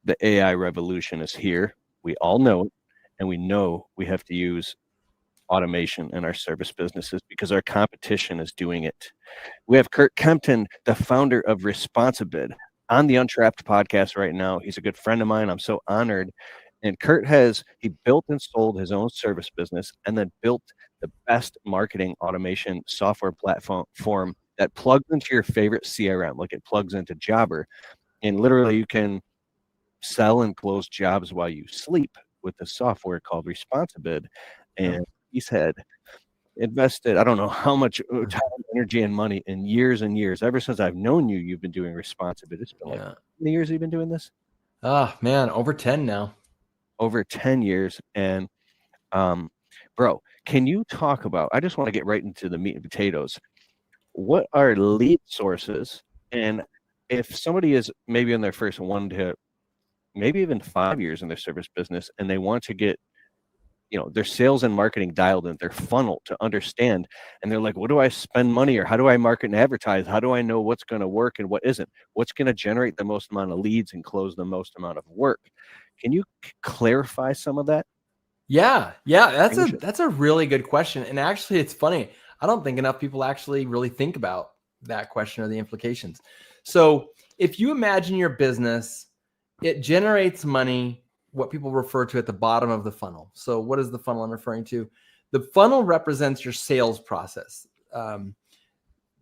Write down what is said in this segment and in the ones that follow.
the AI revolution is here. We all know it, and we know we have to use automation in our service businesses because our competition is doing it. We have Curt Kempton, the founder of ResponsiBid, on the Untrapped podcast right now. He's a good friend of mine. I'm so honored. And Curt he built and sold his own service business and then built the best marketing automation software platform that plugs into your favorite CRM, like it plugs into Jobber. And literally you can sell and close jobs while you sleep with the software called ResponsiBid. And he's had invested, I don't know how much time, energy, and money in years and years. Ever since I've known you, you've been doing ResponsiBid. It's been like, how many years have you been doing this? Oh man, over 10 now. Over 10 years. And bro, can you talk about, I just want to get right into the meat and potatoes. What are lead sources? And if somebody is maybe in their first 1 to maybe even 5 years in their service business and they want to get their sales and marketing dialed in, their funnel to understand, and they're like, what do I spend money, or how do I market and advertise? How do I know what's going to work and what isn't? What's going to generate the most amount of leads and close the most amount of work? Can you clarify some of that? Yeah, that's a really good question. And actually, it's funny. I don't think enough people actually really think about that question or the implications. So if you imagine your business, it generates money, what people refer to at the bottom of the funnel. So what is the funnel I'm referring to? The funnel represents your sales process.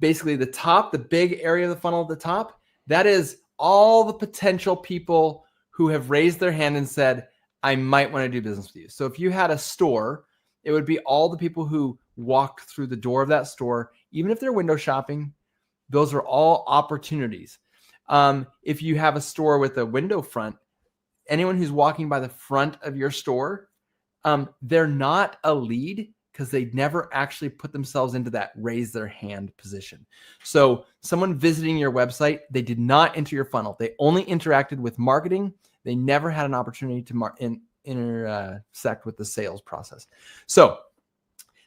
Basically the top, the big area of the funnel at the top, that is all the potential people who have raised their hand and said, I might want to do business with you. So if you had a store, it would be all the people who walked through the door of that store, even if they're window shopping. Those are all opportunities. If you have a store with a window front, anyone who's walking by the front of your store, they're not a lead because they never actually put themselves into that raise their hand position. So someone visiting your website, they did not enter your funnel. They only interacted with marketing. They never had an opportunity to intersect with the sales process. So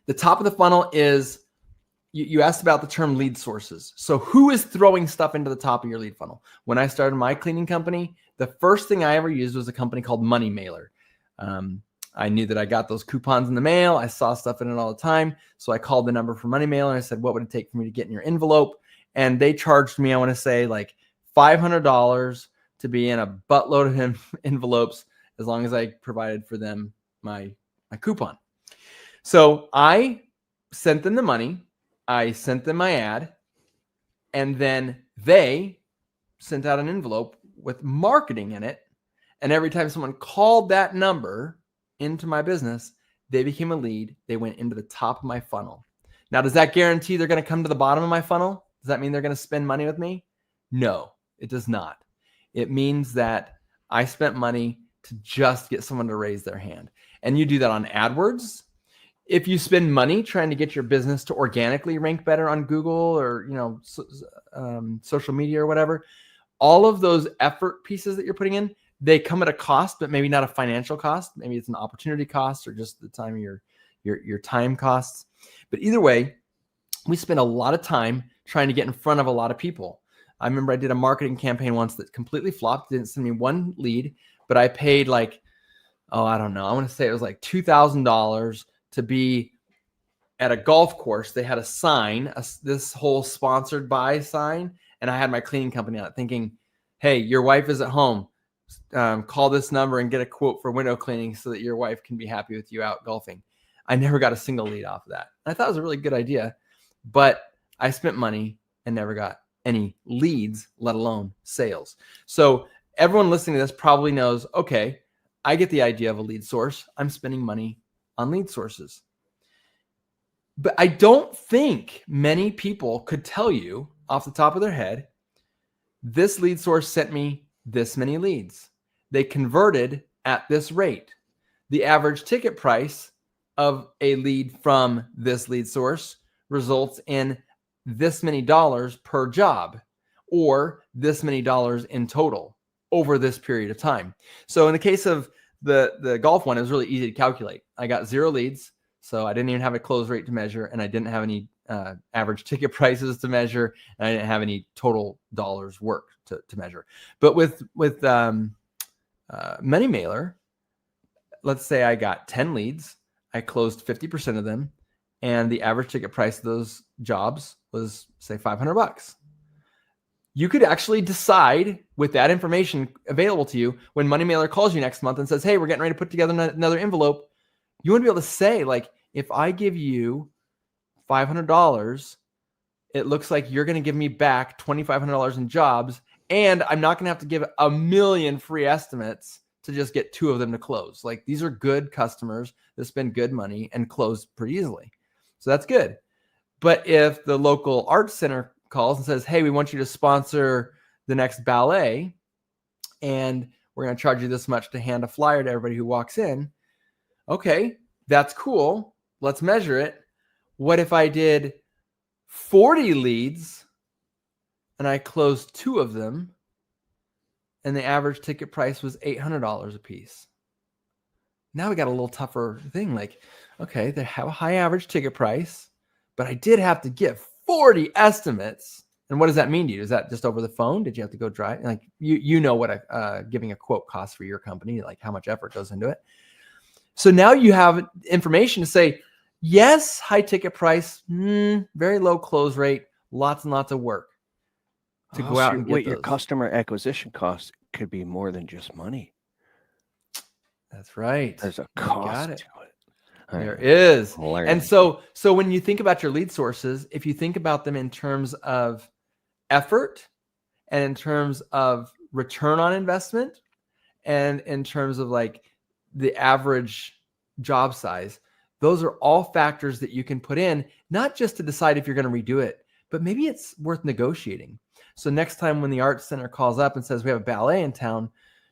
the top of the funnel is, you asked about the term lead sources. So who is throwing stuff into the top of your lead funnel? When I started my cleaning company, the first thing I ever used was a company called Money Mailer. I knew that I got those coupons in the mail. I saw stuff in it all the time. So I called the number for Money Mailer. I said, what would it take for me to get in your envelope? And they charged me, I want to say like $500 to be in a buttload of envelopes as long as I provided for them my coupon. So I sent them the money. I sent them my ad. And then they sent out an envelope with marketing in it. And every time someone called that number into my business, they became a lead. They went into the top of my funnel. Now, does that guarantee they're going to come to the bottom of my funnel? Does that mean they're going to spend money with me? No, it does not. It means that I spent money to just get someone to raise their hand. And you do that on AdWords. If you spend money trying to get your business to organically rank better on Google or social media or whatever, all of those effort pieces that you're putting in, they come at a cost, but maybe not a financial cost. Maybe it's an opportunity cost or just the time of your time costs. But either way, we spend a lot of time trying to get in front of a lot of people. I remember I did a marketing campaign once that completely flopped. Didn't send me one lead, but I paid I want to say it was like $2,000 to be at a golf course. They had a sign, this whole sponsored by sign, and I had my cleaning company on it thinking, hey, your wife is at home. Call this number and get a quote for window cleaning so that your wife can be happy with you out golfing. I never got a single lead off of that. I thought it was a really good idea, but I spent money and never got any leads, let alone sales. So everyone listening to this probably knows, okay, I get the idea of a lead source. I'm spending money on lead sources. But I don't think many people could tell you off the top of their head, this lead source sent me this many leads. They converted at this rate. The average ticket price of a lead from this lead source results in this many dollars per job, or this many dollars in total over this period of time. So in the case of the golf one, it was really easy to calculate. I got 0 leads, so I didn't even have a close rate to measure, and I didn't have any average ticket prices to measure, and I didn't have any total dollars worked to measure. But with money mailer, let's say I got 10 leads, I closed 50% of them, and the average ticket price of those jobs was, say, $500. You could actually decide with that information available to you when Money Mailer calls you next month and says, hey, we're getting ready to put together another envelope. You want to be able to say, like, if I give you $500, it looks like you're going to give me back $2,500 in jobs, and I'm not going to have to give 1 million free estimates to just get 2 of them to close. Like, these are good customers that spend good money and close pretty easily. So that's good. But if the local arts center calls and says, hey, we want you to sponsor the next ballet, and we're going to charge you this much to hand a flyer to everybody who walks in. Okay, that's cool. Let's measure it. What if I did 40 leads and I closed 2 of them, and the average ticket price was $800 a piece? Now we got a little tougher thing. Like, okay, they have a high average ticket price, but I did have to give 40 estimates. And what does that mean to you? Is that just over the phone? Did you have to go drive? Like, you know what giving a quote costs for your company, like how much effort goes into it. So now you have information to say, yes, high ticket price, very low close rate, lots and lots of work to go out and get those. Your customer acquisition costs could be more than just money. That's right. There's a cost to it. There is. And so when you think about your lead sources, if you think about them in terms of effort and in terms of return on investment and in terms of like the average job size, those are all factors that you can put in, not just to decide if you're going to redo it, but maybe it's worth negotiating. So next time when the arts center calls up and says we have a ballet in town,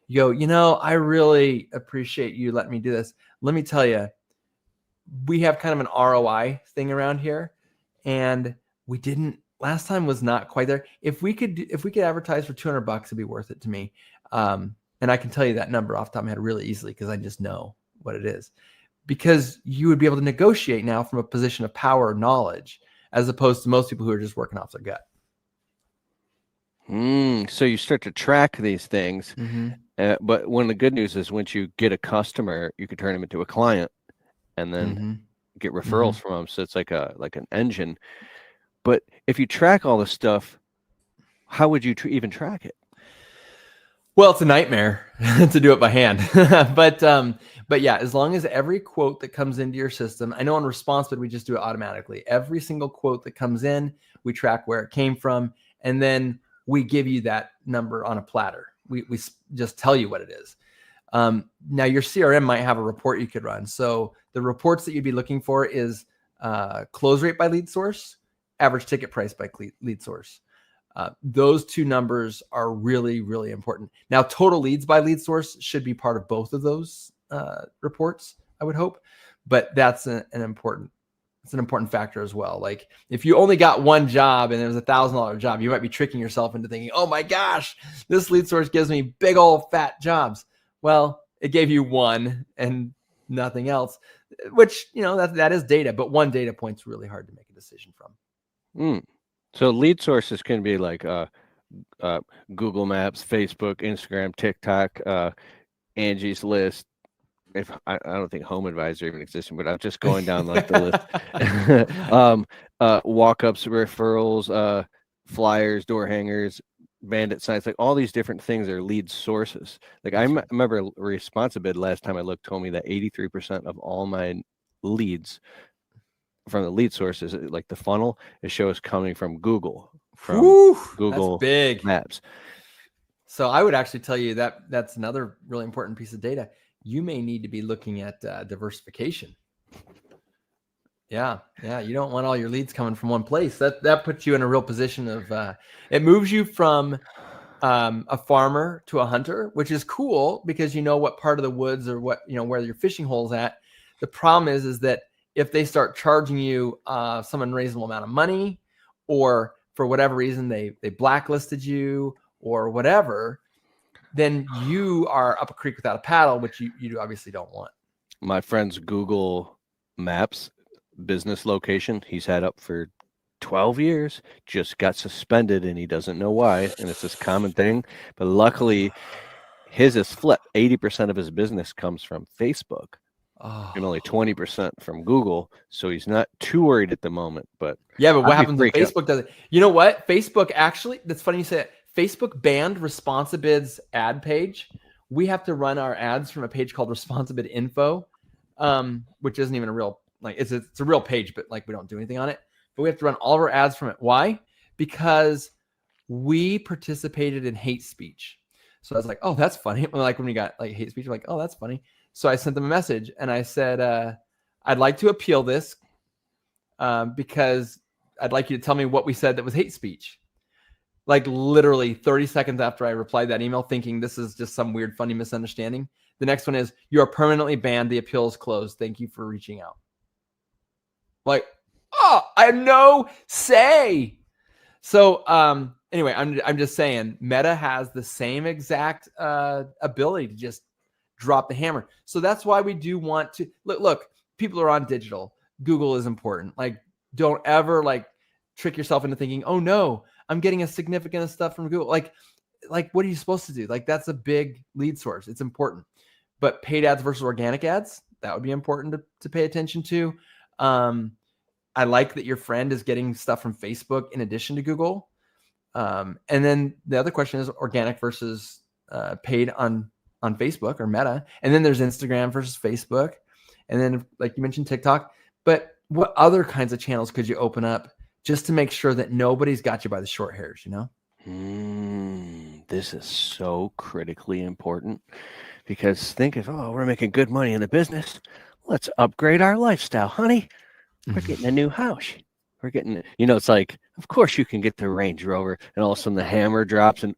you go, I really appreciate you letting me do this. Let me tell you, we have kind of an ROI thing around here, and we didn't. Last time was not quite there. If we could advertise for $200, it'd be worth it to me. And I can tell you that number off the top of my head really easily because I just know what it is. Because you would be able to negotiate now from a position of power or knowledge, as opposed to most people who are just working off their gut. So you start to track these things, but one of the good news is once you get a customer, you can turn them into a client, and then get referrals from them. So it's like an engine. But if you track all this stuff, how would you even track it? Well, it's a nightmare to do it by hand. But yeah, as long as every quote that comes into your system, I know on ResponsiBid, we just do it automatically. Every single quote that comes in, we track where it came from, and then we give you that number on a platter. We just tell you what it is. Now your CRM might have a report you could run. So the reports that you'd be looking for is close rate by lead source, average ticket price by lead source. Those 2 numbers are really, really important. Now, total leads by lead source should be part of both of those reports, I would hope, but that's an important factor as well. Like if you only got one job and it was $1,000 job, you might be tricking yourself into thinking, oh my gosh, this lead source gives me big old fat jobs. Well, it gave you one and nothing else, which, that is data, but one data point's really hard to make a decision from. So lead sources can be like Google Maps, Facebook, Instagram, TikTok, Angie's List. I don't think Home Advisor even exists, but I'm just going down like the list. Walk-ups, referrals, flyers, door hangers, bandit signs, like all these different things are lead sources. Like I remember ResponsiBid last time I looked told me that 83% of all my leads from the lead sources, like the funnel, it shows coming from Google, Google that's big. Maps. So I would actually tell you that that's another really important piece of data. You may need to be looking at diversification. Yeah. You don't want all your leads coming from one place. That puts you in a real position of, it moves you from a farmer to a hunter, which is cool because you know what part of the woods or what, where your fishing hole's at. The problem is that if they start charging you some unreasonable amount of money, or for whatever reason they blacklisted you or whatever, then you are up a creek without a paddle, which you obviously don't want. My friend's Google Maps business location he's had up for 12 years just got suspended, and he doesn't know why, and it's this common thing. But luckily His is flipped. 80% of his business comes from Facebook and only Oh, 20% from Google. So he's not too worried at the moment. But yeah, but what I'd be happens when freaking out. Facebook does it? You know what? Facebook actually, that's funny you say it. Facebook banned ResponsiBid's ad page. We have to run our ads from a page called ResponsiBid Info, which isn't even a real, like, it's a real page, but like we don't do anything on it. But we have to run all of our ads from it. Why? Because we participated in hate speech. So I was like, oh, that's funny. Like when we got like hate speech, we're like, oh, that's funny. So I sent them a message and I said, I'd like to appeal this because I'd like you to tell me what we said that was hate speech. Like literally 30 seconds after I replied that email, thinking this is just some weird, funny misunderstanding. The next one is, you are permanently banned. The appeal is closed. Thank you for reaching out. Like, oh, I have no say. So anyway, I'm just saying Meta has the same exact ability to just drop the hammer. So that's why we do want to look, people are on digital. Google is important. Like, don't ever like trick yourself into thinking, oh no, I'm getting a significant stuff from Google. Like what are you supposed to do? Like, that's a big lead source. It's important. But paid ads versus organic ads, that would be important to pay attention to. I like that your friend is getting stuff from Facebook in addition to Google. And then the other question is organic versus paid on Facebook or Meta. And then there's Instagram versus Facebook. And then, like you mentioned, TikTok. But what other kinds of channels could you open up just to make sure that nobody's got you by the short hairs, you know? This is so critically important, because think of, oh, we're making good money in the business. Let's upgrade our lifestyle, honey. We're getting a new house. We're getting, it's like, of course you can get the Range Rover, and all of a sudden the hammer drops and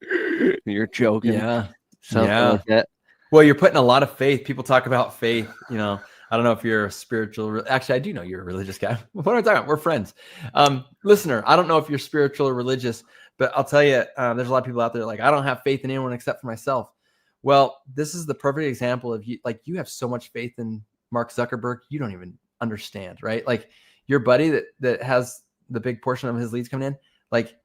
you're joking. Yeah. Something like that. Well, you're putting a lot of faith. People talk about faith, I don't know if you're a spiritual, actually, I do know you're a religious guy. What am I talking about? We're friends. Listener, I don't know if you're spiritual or religious, but I'll tell you, there's a lot of people out there like, I don't have faith in anyone except for myself. Well, this is the perfect example of you. Like, you have so much faith in Mark Zuckerberg, you don't even understand, right? Like, your buddy that has the big portion of his leads coming in, like,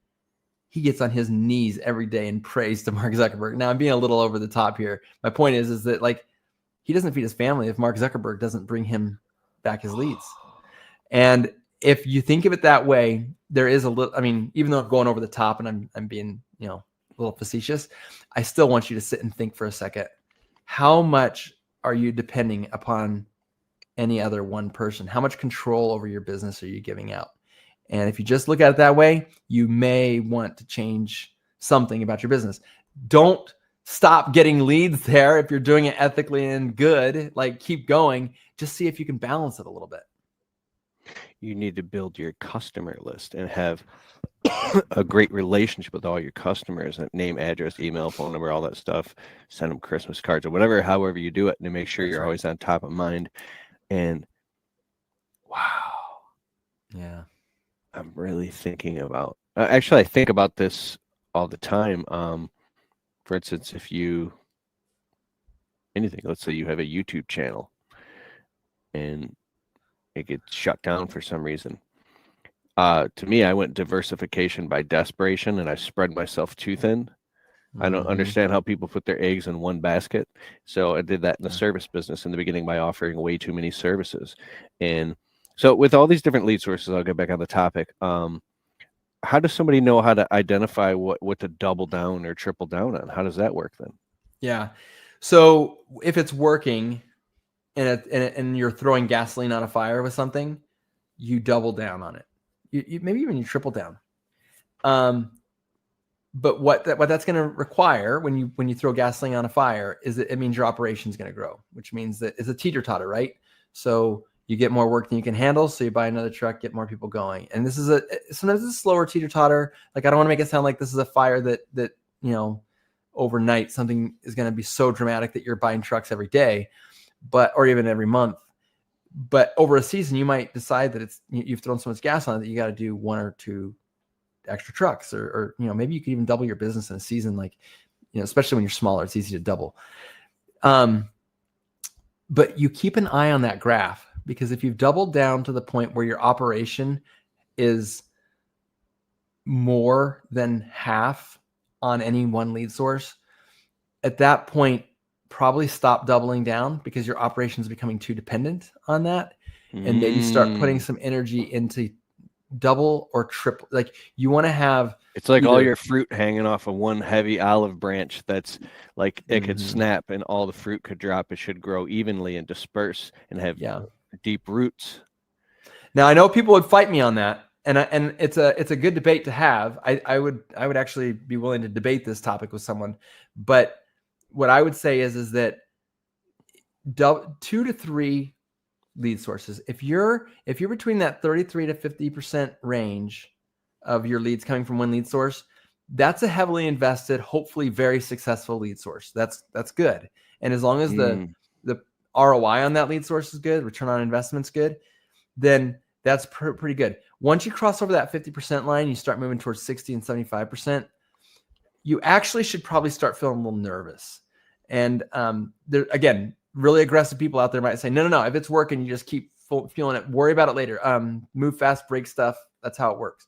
he gets on his knees every day and prays to Mark Zuckerberg. Now, I'm being a little over the top here. My point is that, like, he doesn't feed his family if Mark Zuckerberg doesn't bring him back his leads. And if you think of it that way, there is a little, I mean, even though I'm going over the top and I'm being, a little facetious, I still want you to sit and think for a second. How much are you depending upon any other one person? How much control over your business are you giving out? And if you just look at it that way, you may want to change something about your business. Don't stop getting leads there if you're doing it ethically and good. Like, keep going. Just see if you can balance it a little bit. You need to build your customer list and have a great relationship with all your customers, name, address, email, phone number, all that stuff. Send them Christmas cards or whatever, however you do it, and make sure you're always on top of mind. And wow. Yeah. I'm really thinking about, actually, I think about this all the time. For instance, let's say you have a YouTube channel and it gets shut down for some reason. To me, I went diversification by desperation, and I spread myself too thin. I don't understand how people put their eggs in one basket. So I did that in the service business in the beginning by offering way too many services. And so with all these different lead sources, I'll get back on the topic. How does somebody know how to identify what to double down or triple down on? How does that work then? Yeah. So if it's working and you're throwing gasoline on a fire with something, you double down on it. You maybe even you triple down. But what that's going to require when you throw gasoline on a fire is that it means your operation is going to grow, which means that it's a teeter-totter, right? So you get more work than you can handle, so you buy another truck, get more people going. And this is sometimes it's a slower teeter-totter. Like, I don't want to make it sound like this is a fire that overnight something is going to be so dramatic that you're buying trucks every day, or even every month. But over a season, you might decide that you've thrown so much gas on it that you got to do one or two extra trucks, or maybe you could even double your business in a season. Like, especially when you're smaller, it's easy to double. But you keep an eye on that graph, because if you've doubled down to the point where your operation is more than half on any one lead source, at that point, probably stop doubling down because your operation is becoming too dependent on that, and maybe start putting some energy into double or triple. Like you want to have, it's like all your fruit hanging off of one heavy olive branch that's like it could snap and all the fruit could drop. It should grow evenly and disperse and have deep roots. Now I know people would fight me on that, and it's a good debate to have. I would actually be willing to debate this topic with someone, but what I would say is that 2 to 3 lead sources. If you're between that 33 to 50% range of your leads coming from one lead source, that's a heavily invested, hopefully very successful lead source. That's good. And as long as the ROI on that lead source is good, return on investment's good, then that's pretty good. Once you cross over that 50% line, you start moving towards 60 and 75%. You actually should probably start feeling a little nervous. And there, again, really aggressive people out there might say, no. If it's working, you just keep feeling it. Worry about it later. Move fast, break stuff. That's how it works.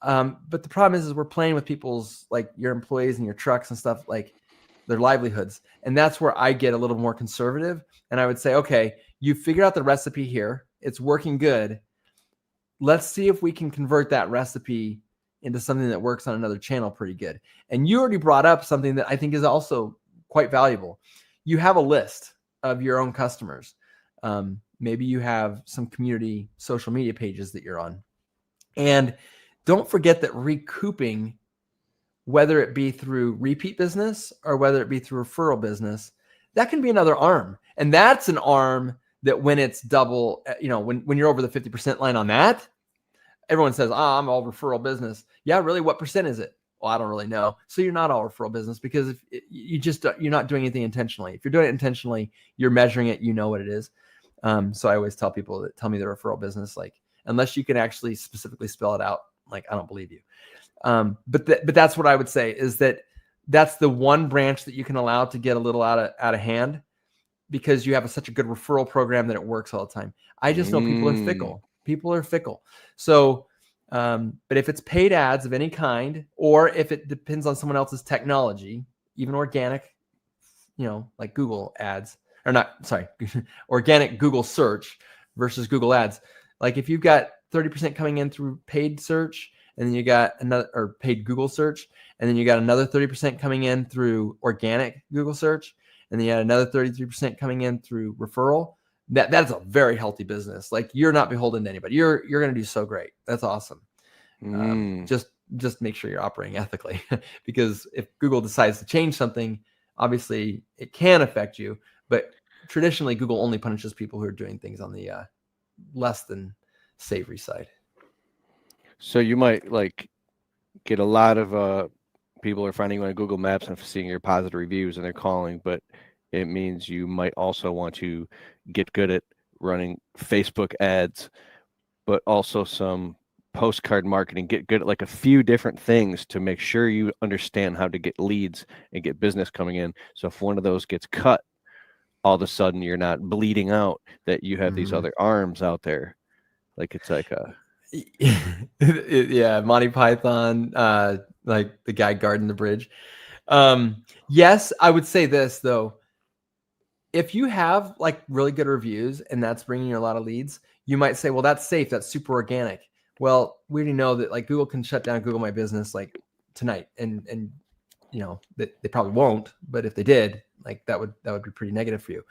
But the problem is we're playing with people's, like your employees and your trucks and stuff, like their livelihoods. And that's where I get a little more conservative. And I would say, okay, you figured out the recipe here. It's working good. Let's see if we can convert that recipe into something that works on another channel pretty good. And you already brought up something that I think is also quite valuable. You have a list of your own customers. Maybe you have some community social media pages that you're on. And don't forget that recouping, whether it be through repeat business or whether it be through referral business, that can be another arm. And that's an arm that when it's double, when you're over the 50% line on that, everyone says, I'm all referral business. Yeah, really? What percent is it? Well, I don't really know. So you're not all referral business because if you're not doing anything intentionally. If you're doing it intentionally, you're measuring it, you know what it is. So I always tell people that tell me they're referral business, like, unless you can actually specifically spell it out, like, I don't believe you. But that's what I would say is that's the one branch that you can allow to get a little out of hand because you have such a good referral program that it works all the time. I just know people are fickle. People are fickle. So, but if it's paid ads of any kind, or if it depends on someone else's technology, even organic, like Google ads, or not, sorry, organic Google search versus Google ads. Like if you've got 30% coming in through paid search, and then you got another, or paid Google search, and then you got another 30% coming in through organic Google search, and then you had another 33% coming in through referral. That's a very healthy business. Like you're not beholden to anybody. You're going to do so great. That's awesome. Just make sure you're operating ethically because if Google decides to change something, obviously it can affect you, but traditionally Google only punishes people who are doing things on the less than savory side. So you might like get a lot of people are finding you on Google Maps and seeing your positive reviews and they're calling, but it means you might also want to get good at running Facebook ads, but also some postcard marketing, get good at like a few different things to make sure you understand how to get leads and get business coming in. So if one of those gets cut, all of a sudden you're not bleeding out, that you have these other arms out there. Like it's like a yeah, Monty Python, like the guy guarding the bridge. Yes, I would say this though. If you have like really good reviews and that's bringing you a lot of leads, you might say, well, that's safe. That's super organic. Well, we already know that like Google can shut down Google My Business like tonight. And they probably won't, but if they did, like that would be pretty negative for you.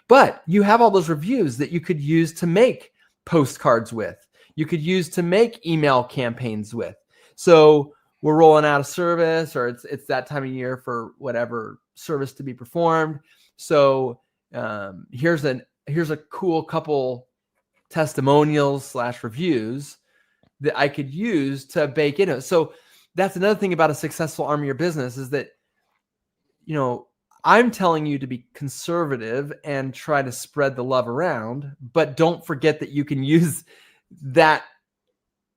But you have all those reviews that you could use to make postcards with. You could use to make email campaigns with. So we're rolling out a service, or it's that time of year for whatever service to be performed. So here's a cool couple testimonials / reviews that I could use to bake into it. So that's another thing about a successful arm of your business is that, I'm telling you to be conservative and try to spread the love around, but don't forget that you can use that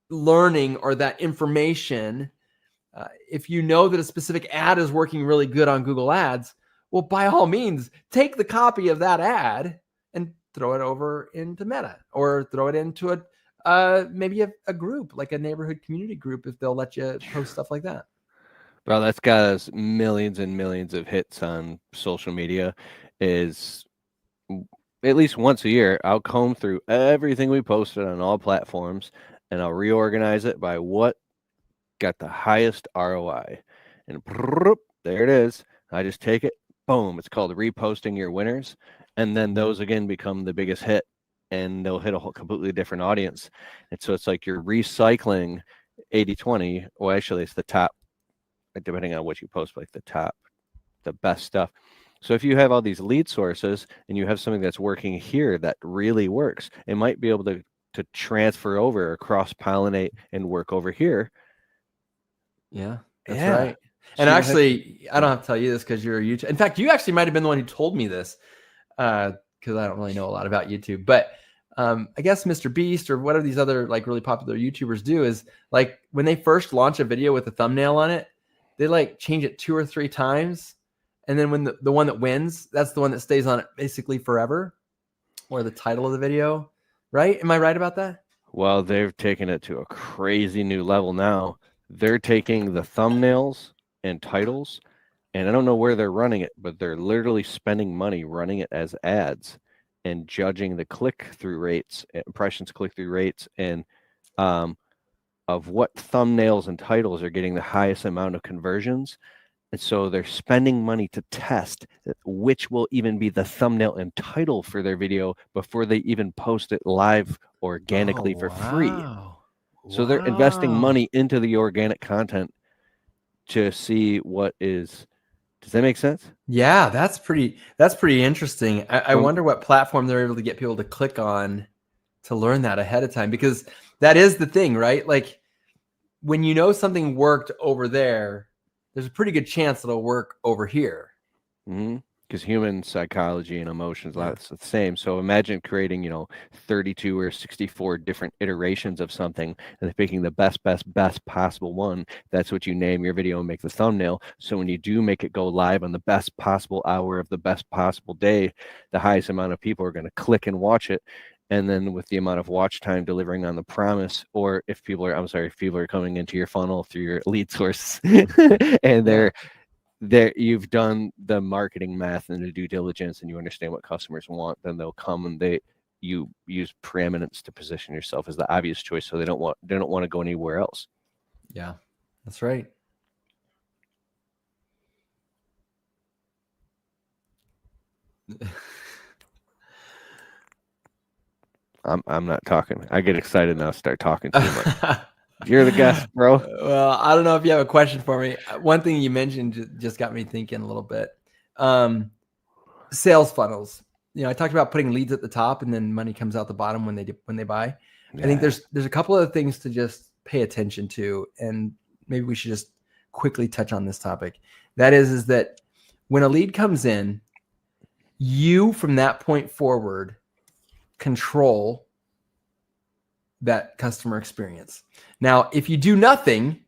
learning or that information. If you know that a specific ad is working really good on Google Ads, well, by all means, take the copy of that ad and throw it over into Meta, or throw it into maybe a group, like a neighborhood community group, if they'll let you post stuff like that. Bro, that's got us millions and millions of hits on social media. Is at least once a year, I'll comb through everything we posted on all platforms and I'll reorganize it by what got the highest ROI. And there it is. I just take it, boom. It's called reposting your winners. And then those again become the biggest hit and they'll hit a whole completely different audience. And so it's like you're recycling 80-20. Well, actually, it's the top, depending on what you post, like the best stuff. So if you have all these lead sources and you have something that's working here that really works, it might be able to transfer over or cross pollinate and work over here. Yeah, that's right. And actually, I don't have to tell you this because you're a YouTube. In fact, you actually might have been the one who told me this because I don't really know a lot about YouTube. But I guess Mr. Beast or whatever these other like really popular YouTubers do is like when they first launch a video with a thumbnail on it, they like change it 2 or 3 times. And then when the one that wins, that's the one that stays on it basically forever, or the title of the video, right? Am I right about that? Well, they've taken it to a crazy new level now. They're taking the thumbnails and titles, and I don't know where they're running it, but they're literally spending money running it as ads and judging the click-through rates, impressions, click-through rates, and of what thumbnails and titles are getting the highest amount of conversions. And so they're spending money to test which will even be the thumbnail and title for their video before they even post it live organically for free. So they're investing money into the organic content to see what is. Does that make sense? Yeah, that's pretty interesting. I wonder what platform they're able to get people to click on to learn that ahead of time, because that is the thing, right? Like when you know something worked over there, there's a pretty good chance it'll work over here. Because human psychology and emotions, that's the same. So imagine creating, 32 or 64 different iterations of something and picking the best possible one. That's what you name your video and make the thumbnail. So when you do make it go live on the best possible hour of the best possible day, the highest amount of people are going to click and watch it. And then with the amount of watch time delivering on the promise, or if people are coming into your funnel through your lead source and you've done the marketing math and the due diligence and you understand what customers want, then they'll come and you use preeminence to position yourself as the obvious choice. So they don't want to go anywhere else. Yeah, that's right. I'm not talking. I get excited now. Start talking too much. You're the guest, bro. Well, I don't know if you have a question for me. One thing you mentioned just got me thinking a little bit. Sales funnels. I talked about putting leads at the top and then money comes out the bottom when they buy. Yeah. I think there's a couple of things to just pay attention to, and maybe we should just quickly touch on this topic. That is that when a lead comes in, you from that point forward control that customer experience. Now, if you do nothing,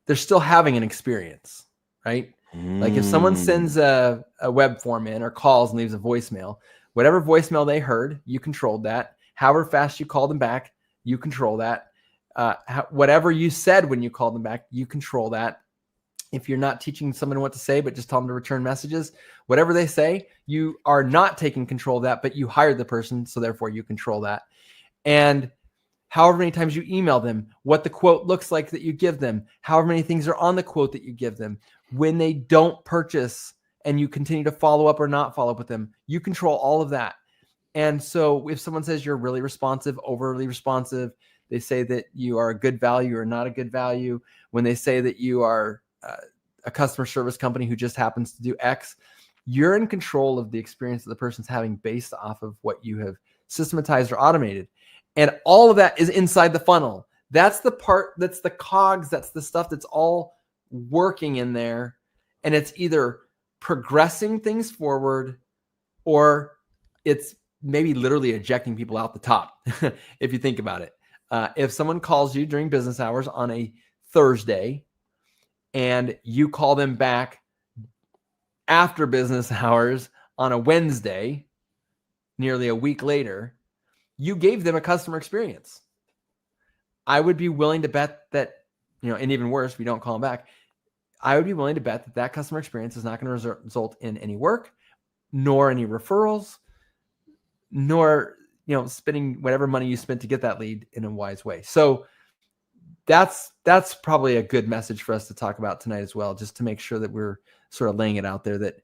they're still having an experience, right? Like if someone sends a web form in or calls and leaves a voicemail, whatever voicemail they heard, you controlled that. However fast you called them back, you control that. Whatever you said when you called them back, you control that. If you're not teaching someone what to say, but just tell them to return messages, whatever they say, you are not taking control of that, but you hired the person, so therefore you control that. And however many times you email them, what the quote looks like that you give them, however many things are on the quote that you give them, when they don't purchase and you continue to follow up or not follow up with them, you control all of that. And so if someone says you're really responsive, overly responsive, they say that you are a good value or not a good value, when they say that you are a customer service company who just happens to do X, you're in control of the experience that the person's having based off of what you have systematized or automated. And all of that is inside the funnel. That's the part, that's the cogs, that's the stuff that's all working in there. And it's either progressing things forward or it's maybe literally ejecting people out the top, if you think about it. If someone calls you during business hours on a Thursday and you call them back after business hours on a Wednesday, nearly a week later, you gave them a customer experience. I would be willing to bet that, and even worse, if you don't call them back, I would be willing to bet that that customer experience is not going to result in any work, nor any referrals, nor, spending whatever money you spent to get that lead in a wise way. So that's probably a good message for us to talk about tonight as well, just to make sure that we're sort of laying it out there that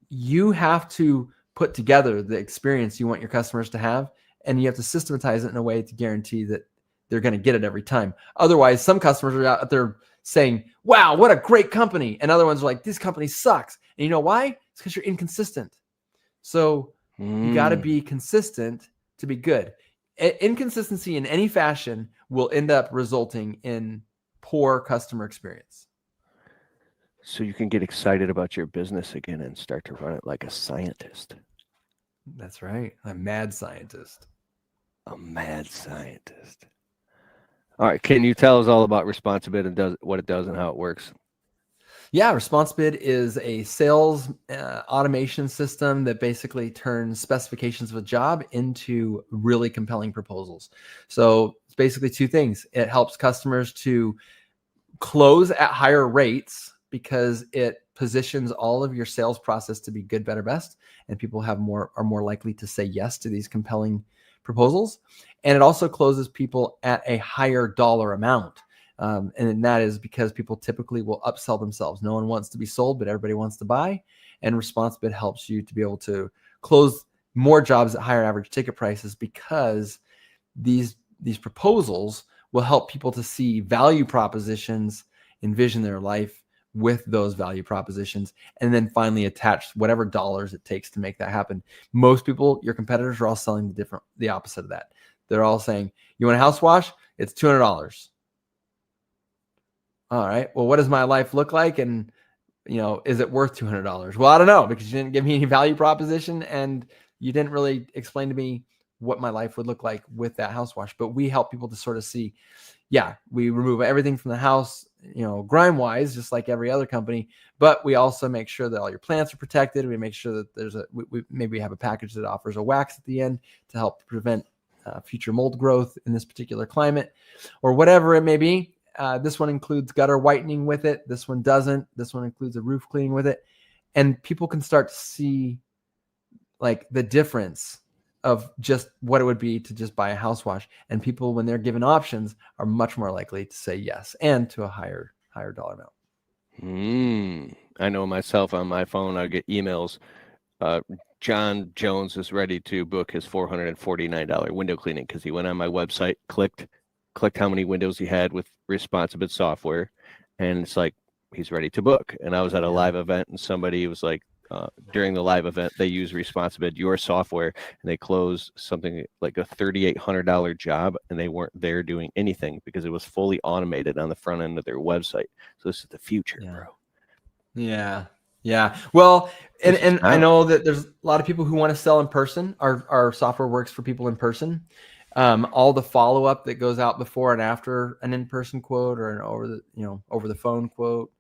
you have to put together the experience you want your customers to have, and you have to systematize it in a way to guarantee that they're going to get it every time. Otherwise, some customers are out there saying, wow, what a great company. And other ones are like, this company sucks. And you know why? It's because you're inconsistent. So you got to be consistent to be good. Inconsistency in any fashion will end up resulting in poor customer experience. So you can get excited about your business again and start to run it like a scientist. That's right. A mad scientist. A mad scientist. All right. Can you tell us all about ResponsiBid and what it does and how it works? Yeah, ResponsiBid is a sales automation system that basically turns specifications of a job into really compelling proposals. So it's basically two things. It helps customers to close at higher rates because it positions all of your sales process to be good, better, best, and people are more likely to say yes to these compelling proposals. And it also closes people at a higher dollar amount. And that is because people typically will upsell themselves. No one wants to be sold, but everybody wants to buy. And ResponsiBid helps you to be able to close more jobs at higher average ticket prices because these proposals will help people to see value propositions, envision their life with those value propositions, and then finally attach whatever dollars it takes to make that happen. Most people, your competitors, are all selling the opposite of that. They're all saying, you want a house wash? It's $200. All right. Well, what does my life look like? And, is it worth $200? Well, I don't know, because you didn't give me any value proposition and you didn't really explain to me what my life would look like with that house wash. But we help people to sort of see, yeah, we remove everything from the house, grime wise, just like every other company, but we also make sure that all your plants are protected. We make sure that we maybe have a package that offers a wax at the end to help prevent future mold growth in this particular climate or whatever it may be. This one includes gutter whitening with it. This one doesn't. This one includes a roof cleaning with it. And people can start to see like the difference of just what it would be to just buy a house wash. And people, when they're given options, are much more likely to say yes and to a higher dollar amount. I know myself on my phone, I get emails. John Jones is ready to book his $449 window cleaning because he went on my website, clicked how many windows he had with ResponsiBid software, and it's like he's ready to book. And I was at a live event, and somebody was like, during the live event, they use ResponsiBid, your software, and they closed something like a $3,800 job, and they weren't there doing anything because it was fully automated on the front end of their website. So this is the future, bro. Yeah. Well, and I know that there's a lot of people who want to sell in person. Our software works for people in person. All the follow-up that goes out before and after an in-person quote or an over the phone quote,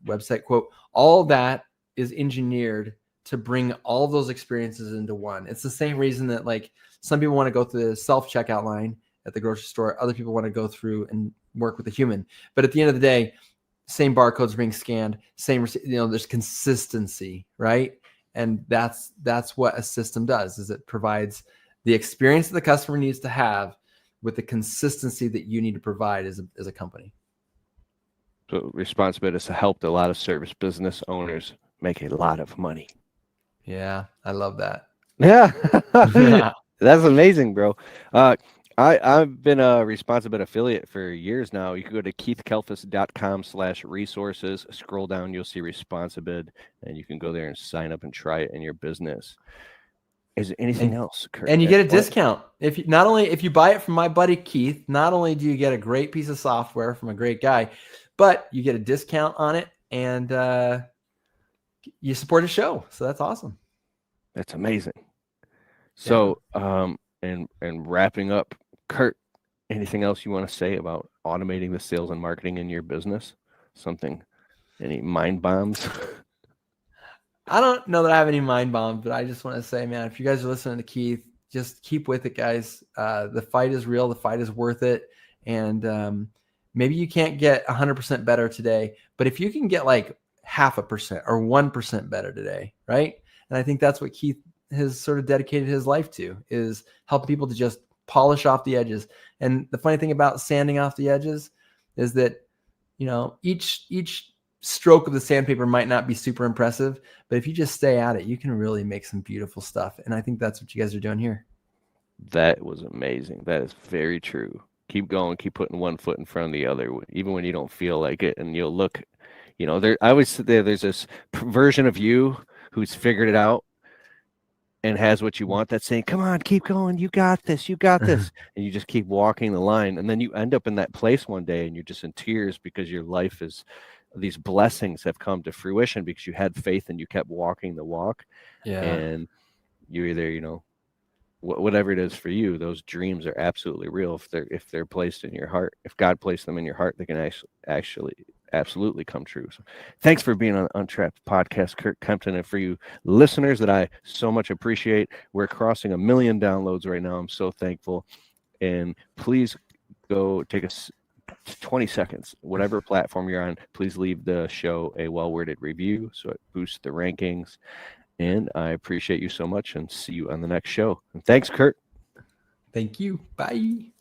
website quote, all that is engineered to bring all of those experiences into one. It's the same reason that like some people want to go through the self-checkout line at the grocery store. Other people want to go through and work with a human. But at the end of the day, same barcodes being scanned, same, there's consistency, right? And that's what a system does, is it provides the experience that the customer needs to have with the consistency that you need to provide as a company. So ResponsiBid has helped a lot of service business owners make a lot of money. Yeah, I love that. Yeah. That's amazing, bro. I've been a ResponsiBid affiliate for years now. You can go to keithkelfis.com/resources. Scroll down, you'll see ResponsiBid, and you can go there and sign up and try it in your business. Is there anything else, Curt? And you get a discount. If you buy it from my buddy Keith, not only do you get a great piece of software from a great guy, but you get a discount on it, and you support a show. So that's awesome. That's amazing. So, and wrapping up, Curt, anything else you want to say about automating the sales and marketing in your business? Any mind bombs? I don't know that I have any mind bombs, but I just want to say, man, if you guys are listening to Keith, just keep with it, guys. The fight is real. The fight is worth it. And maybe you can't get 100% better today, but if you can get like 0.5% or 1% better today, right? And I think that's what Keith has sort of dedicated his life to, is help people to just polish off the edges. And the funny thing about sanding off the edges is that, you know, each stroke of the sandpaper might not be super impressive, but if you just stay at it, you can really make some beautiful stuff. And I think that's what you guys are doing here. That was amazing. That is very true. Keep going, keep putting one foot in front of the other, even when you don't feel like it. And you'll look, you know, I always say there's this version of you who's figured it out and has what you want, that's saying, come on, keep going, you got this, and you just keep walking the line, and then you end up in that place one day and you're just in tears because your life is, these blessings have come to fruition because you had faith and you kept walking the walk. And you either, you know, whatever it is for you, those dreams are absolutely real if they're placed in your heart. If God placed them in your heart, they can actually absolutely come true. So thanks for being on Untrapped Podcast, Curt Kempton. And for you listeners that I so much appreciate, we're crossing 1 million downloads right now. I'm so thankful. And please go take us 20 seconds, whatever platform you're on, please leave the show a well-worded review so it boosts the rankings. And I appreciate you so much, and see you on the next show. And thanks, Curt. Thank you. Bye.